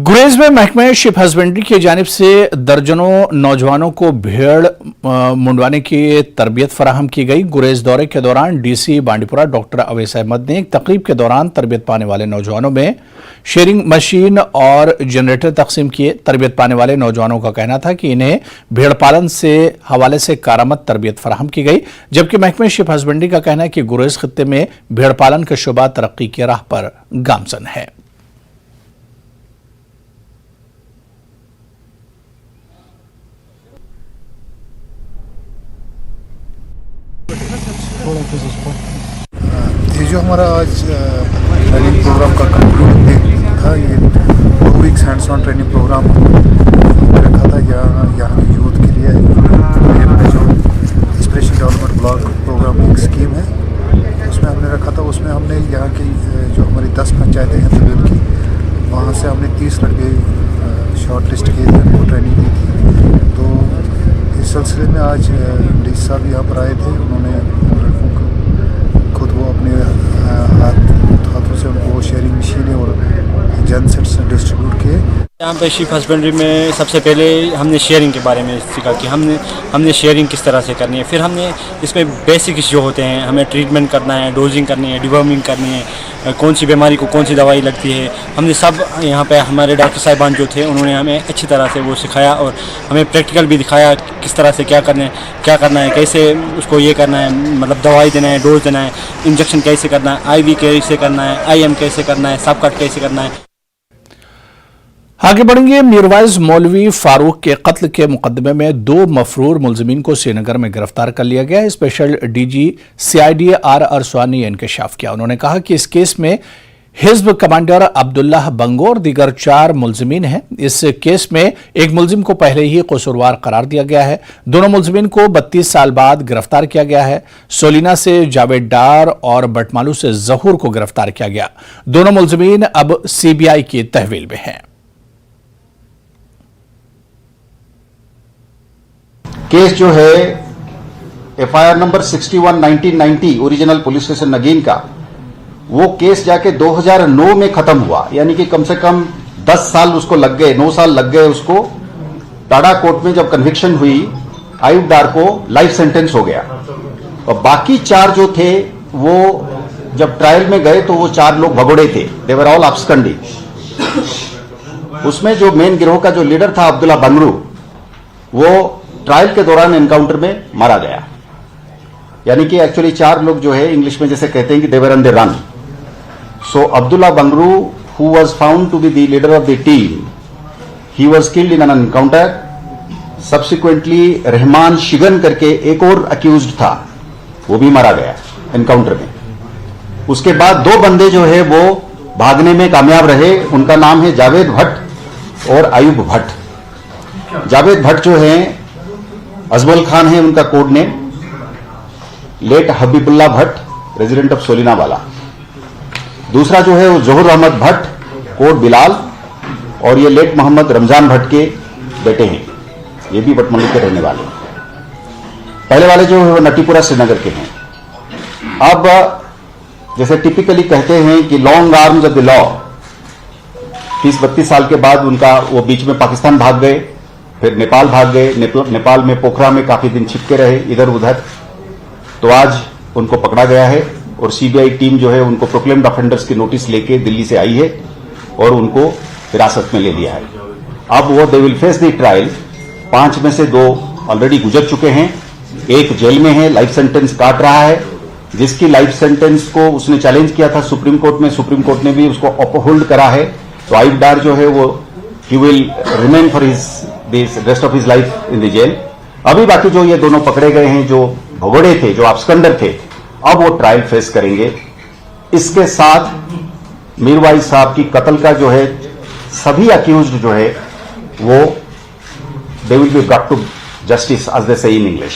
गुरेज में महकमा ship husbandry की जानिब से दर्जनों नौजवानों को भेड़ मुंडवाने की तरबियत फराहम की गई। गुरेज दौरे के दौरान डीसी बांडीपुरा डॉक्टर अवैस अहमद ने एक तकरीब के दौरान तरबियत पाने वाले नौजवानों में शेयरिंग मशीन और जनरेटर तकसीम किए। तरबियत पाने वाले नौजवानों का कहना था कि इन्हें भेड़ पालन से हवाले से कारामद तरबियत फराहम की गई, जबकि महकमा शिप हस्बेंड्री का कहना है कि गुरेज खित्ते में भेड़ पालन का शुबा तरक्की की राह पर गामजन है। ये जो हमारा आज ट्रेनिंग प्रोग्राम का कंक्लूड था, ये 2 weeks hands on training program रखा था यहाँ के यूथ के लिए। ये अपने जो इंस्पिरेशन डेवलपमेंट ब्लॉक प्रोग्राम एक स्कीम है, उसमें हमने रखा था। उसमें हमने यहाँ की जो हमारी 10 पंचायतें हैं तबील की, वहाँ से हमने 30 लड़के शॉर्ट लिस्ट किए थे, उनको ट्रेनिंग दी थी। तो इस सिलसिले में आज डी साहब यहाँ पर आए थे। उन्होंने लड़कों को खुद वो अपने हाथों से उनको शेयरिंग मशीनें और जन सेट्स डिस्ट्रीब्यूट किए। यहाँ पे शिप हस्बेंड्री में सबसे पहले हमने शेयरिंग के बारे में सीखा कि हमने शेयरिंग किस तरह से करनी है। फिर हमने इसमें बेसिक्स जो होते हैं, हमें ट्रीटमेंट करना है, डोजिंग करनी है, डिवर्मिंग करनी है, कौन सी बीमारी को कौन सी दवाई लगती है, हमने सब यहाँ पे हमारे डॉक्टर साहिबान जो थे उन्होंने हमें अच्छी तरह से वो सिखाया और हमें प्रैक्टिकल भी दिखाया किस तरह से क्या करना है, कैसे उसको ये करना है, मतलब दवाई देना है, डोज देना है, इंजेक्शन कैसे करना है, IV कैसे करना है, IM कैसे करना है, सब कट कैसे करना है। आगे बढ़ेंगे। मीरवाइज मौलवी फारूक के कत्ल के मुकदमे में 2 मफरूर मुलजिमीन को श्रीनगर में गिरफ्तार कर लिया गया है। स्पेशल DG CID R अरसवानी ने इंकशाफ किया। उन्होंने कहा कि इस केस में हिज्ब कमांडर अब्दुल्लाह बंगो और दीगर 4 मुलजिमीन हैं। इस केस में एक मुलजिम को पहले ही कसूरवार करार दिया गया है। दोनों मुलजिमीन को 32 साल बाद गिरफ्तार किया गया है। सोलिना से जावेद डार और बटमालू से जहूर को गिरफ्तार किया गया। दोनों मुलजिमीन अब CBI की तहवील में हैं। केस जो है FIR number 61/1990 original police station Nageen का, वो केस जाके 2009 में खत्म हुआ, यानी कि कम से कम 10 साल उसको लग गए, 9 साल लग गए उसको। टाडा कोर्ट में जब कन्विक्शन हुई, आयुब डार को लाइफ सेंटेंस हो गया और बाकी 4 जो थे वो जब ट्रायल में गए तो वो 4 लोग भगोड़े थे, दे वर ऑल अब्सकंडिंग। उसमें जो मेन गिरोह का जो लीडर था अब्दुल्ला बंगरू, वो ट्रायल के दौरान एनकाउंटर में मारा गया। यानी कि एक्चुअली 4 लोग जो है इंग्लिश में जैसे कहते हैं कि they were on the run. So Abdullah Bangroo, who was found to be the leader of the team, he was killed in an encounter. Subsequently Rehman Shigan करके एक और अक्यूज्ड था, वो भी मारा गया एनकाउंटर में। उसके बाद 2 बंदे जो है वो भागने में कामयाब रहे। उनका नाम है जावेद भट्ट और आयुब भट्ट। जावेद भट्ट जो है अजमल खान है उनका code name, late Habibullah Bhat resident of Solina वाला। दूसरा जो है वो जहूर अहमद भट्ट कोड बिलाल, और ये लेट मोहम्मद रमजान भट्ट के बेटे हैं, ये भी बटमलू के रहने वाले। पहले वाले जो है वो नटीपुरा श्रीनगर के हैं। अब जैसे टिपिकली कहते हैं कि long arms of the law, 30-32 साल के बाद उनका वो बीच में पाकिस्तान भाग गए, फिर नेपाल भाग गए। नेपाल में पोखरा में काफी दिन छिपके रहे इधर उधर, तो आज उनको पकड़ा गया है और CBI टीम जो है उनको प्रोक्लेम्ड ऑफेंडर्स की नोटिस लेके दिल्ली से आई है और उनको हिरासत में ले लिया है। अब वो they will face the trial. 5 में से 2 ऑलरेडी गुजर चुके हैं, एक जेल में है, लाइफ सेंटेंस काट रहा है। जिसकी लाइफ सेंटेंस को उसने चैलेंज किया था सुप्रीम कोर्ट में, सुप्रीम कोर्ट ने भी उसको अपहोल्ड करा है। तो आयुब डार जो है वो he will remain for this rest of his life in the jail. अभी बाकी जो ये दोनों पकड़े गए हैं, जो भगोड़े थे, जो अब्सकंडर थे, अब वो ट्रायल फेस करेंगे। इसके साथ मीरवाइज साहब की कत्ल का जो है सभी अक्यूज्ड जो है वो they will be brought to justice as they say in English.